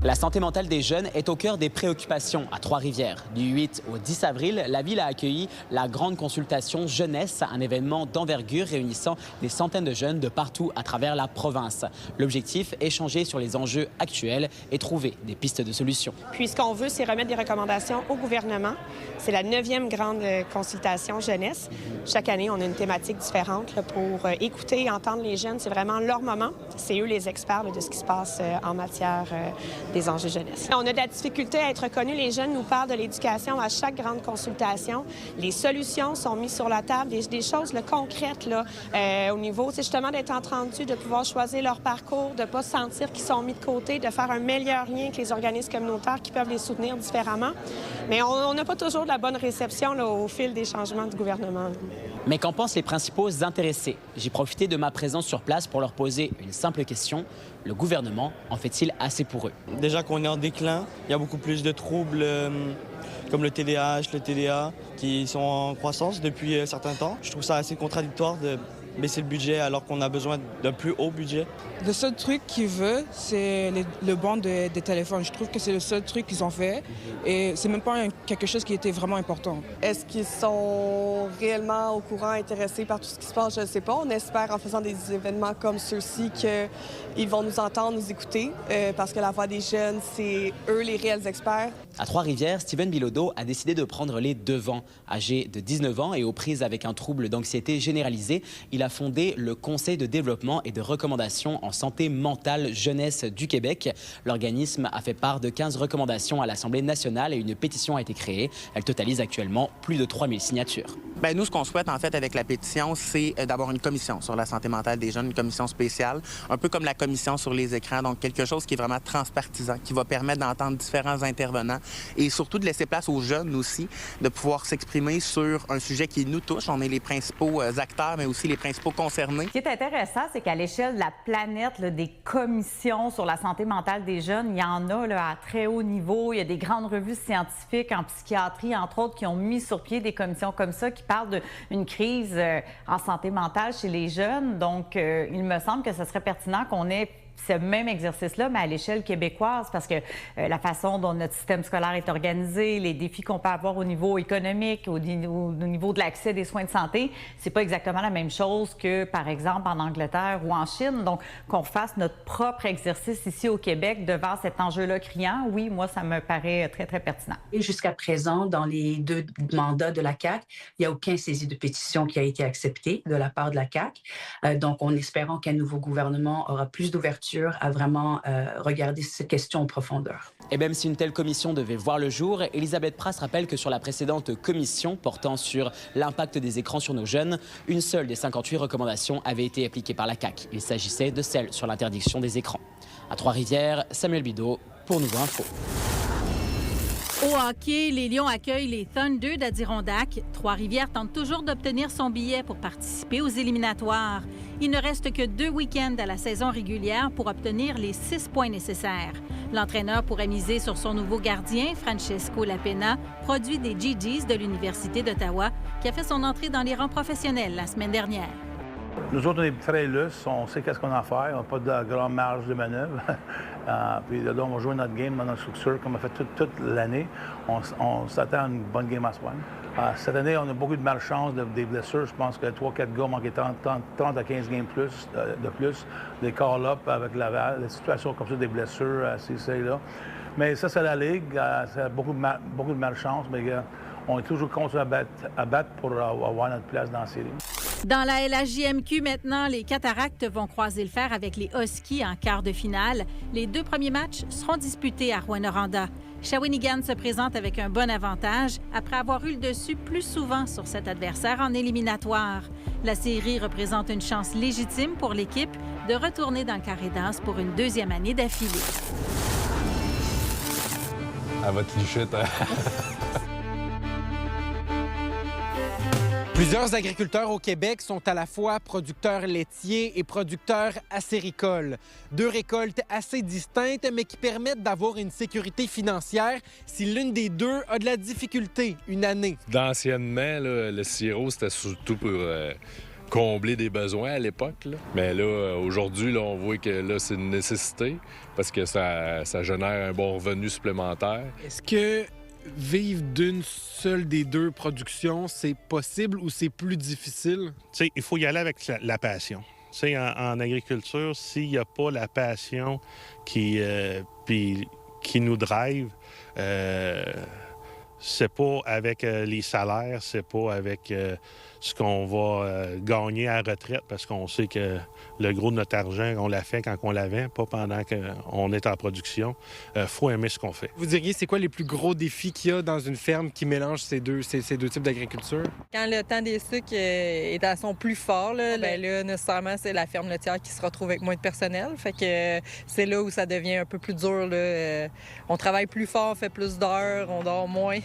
La santé mentale des jeunes est au cœur des préoccupations à Trois-Rivières. Du 8 au 10 avril, la ville a accueilli la grande consultation jeunesse, un événement d'envergure réunissant des centaines de jeunes de partout à travers la province. L'objectif, échanger sur les enjeux actuels et trouver des pistes de solutions. Puis ce qu'on veut, c'est remettre des recommandations au gouvernement. C'est la 9e grande consultation jeunesse. Chaque année, on a une thématique différente là, pour écouter et entendre les jeunes. C'est vraiment leur moment. C'est eux les experts là, de ce qui se passe en matière des enjeux jeunesse. On a de la difficulté à être reconnus. Les jeunes nous parlent de l'éducation à chaque grande consultation. Les solutions sont mises sur la table, des choses là, concrètes là, au niveau, c'est justement d'être entendus, de pouvoir choisir leur parcours, de ne pas sentir qu'ils sont mis de côté, de faire un meilleur lien avec les organismes communautaires qui peuvent les soutenir différemment. Mais on n'a pas toujours de la bonne réception là, au fil des changements du gouvernement. Mais qu'en pensent les principaux intéressés? J'ai profité de ma présence sur place pour leur poser une simple question. Le gouvernement en fait-il assez pour eux? Déjà qu'on est en déclin, il y a beaucoup plus de troubles comme le TDAH, le TDA qui sont en croissance depuis un certain temps. Je trouve ça assez contradictoire de baisser le budget alors qu'on a besoin d'un plus haut budget. Le seul truc qu'ils veulent, c'est le banc des téléphones. Je trouve que c'est le seul truc qu'ils ont fait et c'est même pas quelque chose qui était vraiment important. Est-ce qu'ils sont réellement au courant, intéressés par tout ce qui se passe? Je ne sais pas. On espère en faisant des événements comme ceux-ci qu'ils vont nous entendre, nous écouter parce que la voix des jeunes, c'est eux les réels experts. À Trois-Rivières, Steven Bilodeau a décidé de prendre les devants. Âgé de 19 ans et aux prises avec un trouble d'anxiété généralisée, il a fondé le Conseil de développement et de recommandation en santé mentale jeunesse du Québec. L'organisme a fait part de 15 recommandations à l'Assemblée nationale et une pétition a été créée. Elle totalise actuellement plus de 3000 signatures. Bien, nous, ce qu'on souhaite, en fait, avec la pétition, c'est d'avoir une commission sur la santé mentale des jeunes, une commission spéciale, un peu comme la commission sur les écrans, donc quelque chose qui est vraiment transpartisan, qui va permettre d'entendre différents intervenants et surtout de laisser place aux jeunes aussi, de pouvoir s'exprimer sur un sujet qui nous touche. On est les principaux acteurs, mais aussi les principaux concernés. Ce qui est intéressant, c'est qu'à l'échelle de la planète, là, des commissions sur la santé mentale des jeunes, il y en a là, à très haut niveau. Il y a des grandes revues scientifiques en psychiatrie, entre autres, qui ont mis sur pied des commissions comme ça, qui parlent d'une crise en santé mentale chez les jeunes. Donc, il me semble que ce serait pertinent qu'on ait ce même exercice-là, mais à l'échelle québécoise, parce que la façon dont notre système scolaire est organisé, les défis qu'on peut avoir au niveau économique, au niveau de l'accès des soins de santé, c'est pas exactement la même chose que, par exemple, en Angleterre ou en Chine. Donc, qu'on fasse notre propre exercice ici au Québec devant cet enjeu-là criant, oui, moi, ça me paraît très, très pertinent. Et jusqu'à présent, dans les 2 mandats de la CAQ, il n'y a aucun saisie de pétition qui a été accepté de la part de la CAQ. Donc, en espérant qu'un nouveau gouvernement aura plus d'ouverture à vraiment regarder ces questions en profondeur. Et même si une telle commission devait voir le jour, Elisabeth Prasse rappelle que sur la précédente commission portant sur l'impact des écrans sur nos jeunes, une seule des 58 recommandations avait été appliquée par la CAQ. Il s'agissait de celle sur l'interdiction des écrans. À Trois-Rivières, Samuel Bideau pour Nouveau Info. Au hockey, les Lions accueillent les Thunder d'Adirondack. Trois-Rivières tente toujours d'obtenir son billet pour participer aux éliminatoires. Il ne reste que 2 week-ends à la saison régulière pour obtenir les 6 points nécessaires. L'entraîneur pourrait miser sur son nouveau gardien, Francesco Lapena, produit des Gee-Gees de l'Université d'Ottawa, qui a fait son entrée dans les rangs professionnels la semaine dernière. Nous autres, on est très lustres, on sait qu'est-ce qu'on a à faire, on n'a pas de grande marge de manœuvre. Puis là, on va jouer notre game dans notre structure comme on a fait toute l'année. On s'attend à une bonne game à soir. Cette année, on a beaucoup de malchance des blessures. Je pense que 3-4 gars manquaient 30 à 15 games de plus, des call-up avec Laval, des situations comme ça, des blessures, là. Mais ça, c'est la Ligue. C'est beaucoup de malchance, mais on est toujours contre à battre pour avoir notre place dans la série. Dans la LHJMQ maintenant, les Cataractes vont croiser le fer avec les Huskies en quart de finale. Les 2 premiers matchs seront disputés à Rouyn-Noranda. Shawinigan se présente avec un bon avantage après avoir eu le dessus plus souvent sur cet adversaire en éliminatoire. La série représente une chance légitime pour l'équipe de retourner dans le carré d'as pour une 2e année d'affilée. À votre lichette, hein? Plusieurs agriculteurs au Québec sont à la fois producteurs laitiers et producteurs acéricoles. 2 récoltes assez distinctes, mais qui permettent d'avoir une sécurité financière si l'une des 2 a de la difficulté une année. Anciennement, là, le sirop, c'était surtout pour combler des besoins à l'époque. Là. Mais là, aujourd'hui, là, on voit que là, c'est une nécessité parce que ça génère un bon revenu supplémentaire. Est-ce que vivre d'une seule des deux productions, c'est possible ou c'est plus difficile? Tu sais, il faut y aller avec la passion. Tu sais, en agriculture, s'il n'y a pas la passion qui nous drive, c'est pas avec les salaires, c'est pas avec ce qu'on va gagner à la retraite, parce qu'on sait que le gros de notre argent, on l'a fait quand on l'avait, pas pendant qu'on est en production. Faut aimer ce qu'on fait. Vous diriez, c'est quoi les plus gros défis qu'il y a dans une ferme qui mélange ces deux types d'agriculture? Quand le temps des sucres est à son plus fort, ben là, nécessairement, c'est la ferme laitière qui se retrouve avec moins de personnel. Fait que c'est là où ça devient un peu plus dur. Là. On travaille plus fort, on fait plus d'heures, on dort moins.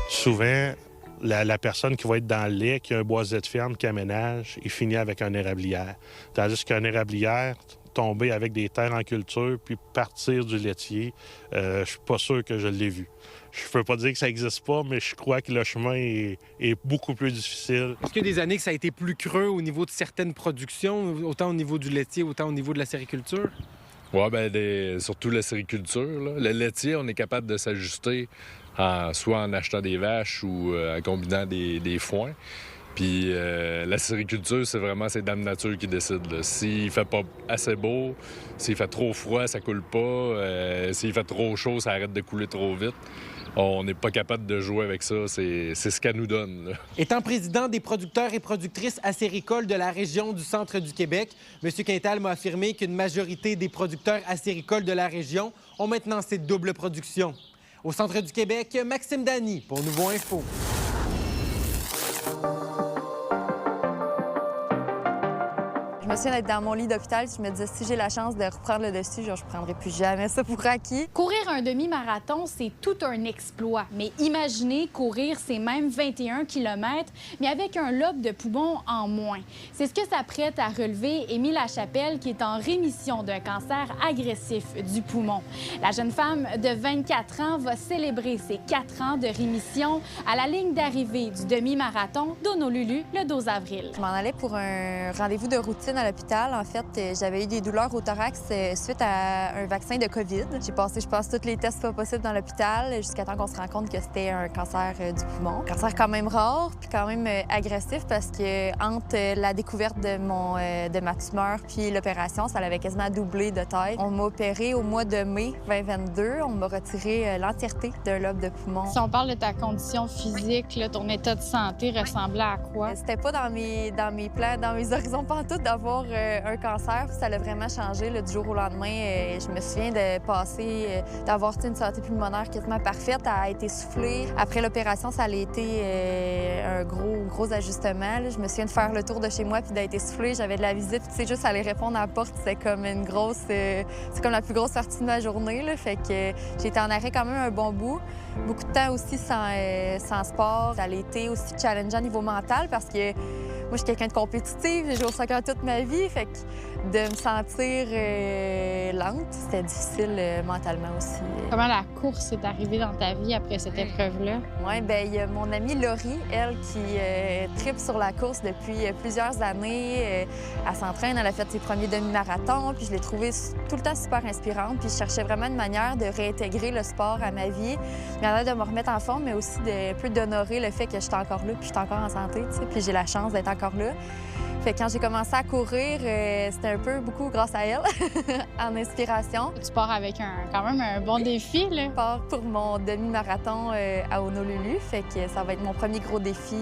Souvent, la personne qui va être dans le lait, qui a un boisé de ferme, qui aménage, il finit avec un érablière. Tandis qu'un érablière, tomber avec des terres en culture, puis partir du laitier, je suis pas sûr que je l'ai vu. Je peux pas dire que ça n'existe pas, mais je crois que le chemin est beaucoup plus difficile. Est-ce qu'il y a des années que ça a été plus creux au niveau de certaines productions, autant au niveau du laitier, autant au niveau de la sériculture? Oui, bien, surtout la sériculture. Là. Le laitier, on est capable de s'ajuster soit en achetant des vaches ou en combinant des foins. Puis la sériculture, c'est Dame Nature qui décide. S'il fait pas assez beau, s'il fait trop froid, ça coule pas. S'il fait trop chaud, ça arrête de couler trop vite. On n'est pas capable de jouer avec ça. C'est ce qu'elle nous donne. Là. Étant président des producteurs et productrices acéricoles de la région du centre du Québec, M. Quintal m'a affirmé qu'une majorité des producteurs acéricoles de la région ont maintenant cette double production. Au centre du Québec, Maxime Dany pour Nouveau Info. Je me souviens d'être dans mon lit d'hôpital, je me disais si j'ai la chance de reprendre le dessus, je prendrai plus jamais ça pour acquis. Courir un demi-marathon, c'est tout un exploit. Mais imaginez courir ces mêmes 21 km, mais avec un lobe de poumon en moins. C'est ce que s'apprête à relever Émile Lachapelle, qui est en rémission d'un cancer agressif du poumon. La jeune femme de 24 ans va célébrer ses 4 ans de rémission à la ligne d'arrivée du demi-marathon d'Honolulu le 12 avril. Je m'en allais pour un rendez-vous de routine à l'hôpital. En fait, j'avais eu des douleurs au thorax suite à un vaccin de COVID. J'ai passé, je pense, tous les tests pas possibles dans l'hôpital jusqu'à temps qu'on se rende compte que c'était un cancer du poumon. Un cancer quand même rare puis quand même agressif parce que entre la découverte de ma tumeur puis l'opération, ça l'avait quasiment doublé de taille. On m'a opéré au mois de mai 2022. On m'a retiré l'entièreté d'un lobe de poumon. Si on parle de ta condition physique, là, ton état de santé ressemblait à quoi? C'était pas dans mes plans, dans mes horizons pantoute d'avoir un cancer. Puis ça l'a vraiment changé là, du jour au lendemain. Je me souviens de passer, d'avoir une santé pulmonaire quasiment parfaite à être essoufflée. Après l'opération, ça a été un gros ajustement. Là. Je me souviens de faire le tour de chez moi puis d'être essoufflée. J'avais de la visite, puis tu sais, juste aller répondre à la porte, c'était comme une grosse... c'est comme la plus grosse sortie de ma journée. Là. Fait que j'ai été en arrêt quand même un bon bout. Beaucoup de temps aussi sans sport. Ça a été aussi challengeant au niveau mental parce que moi, je suis quelqu'un de compétitif. J'ai joué au soccer toute ma vie. Fait que de me sentir lente, c'était difficile mentalement aussi. Comment la course est arrivée dans ta vie après cette épreuve-là? Oui, bien, il y a mon amie Laurie, elle, qui tripe sur la course depuis plusieurs années. Elle s'entraîne, elle a fait ses premiers demi-marathons, puis je l'ai trouvée tout le temps super inspirante. Puis je cherchais vraiment une manière de réintégrer le sport à ma vie, de me remettre en forme, mais aussi un peu d'honorer le fait que je suis encore là, puis je suis encore en santé, tu sais, puis j'ai la chance d'être encore là. Fait que quand j'ai commencé à courir, c'était un peu beaucoup grâce à elle, en inspiration. Tu pars avec quand même un bon défi, là. Je pars pour mon demi-marathon à Honolulu, fait que ça va être mon premier gros défi.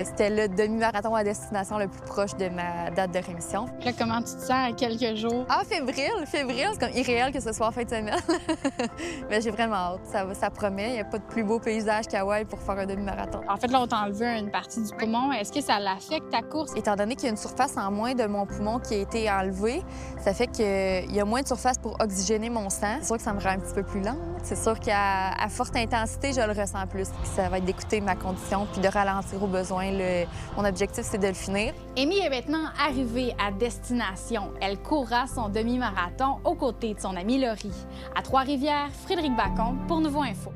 C'était le demi-marathon à destination le plus proche de ma date de rémission. Là, comment tu te sens à quelques jours? Ah, fébrile, c'est comme irréel que ce soit en fin de semaine. Mais j'ai vraiment hâte, ça promet. Il n'y a pas de plus beau paysage qu'Hawaï pour faire un demi-marathon. En fait, là, on t'a enlevé une partie du poumon. Est-ce que ça l'affecte ta course? Étant donné qu'il y a une surface en moins de mon poumon qui a été enlevée. Ça fait qu'il y a moins de surface pour oxygéner mon sang. C'est sûr que ça me rend un petit peu plus lente. C'est sûr qu'à forte intensité, je le ressens plus. Ça va être d'écouter ma condition puis de ralentir au besoin. Mon objectif, c'est de le finir. Amy est maintenant arrivée à destination. Elle courra son demi-marathon aux côtés de son amie Laurie. À Trois-Rivières, Frédéric Bacon pour Nouveau Info.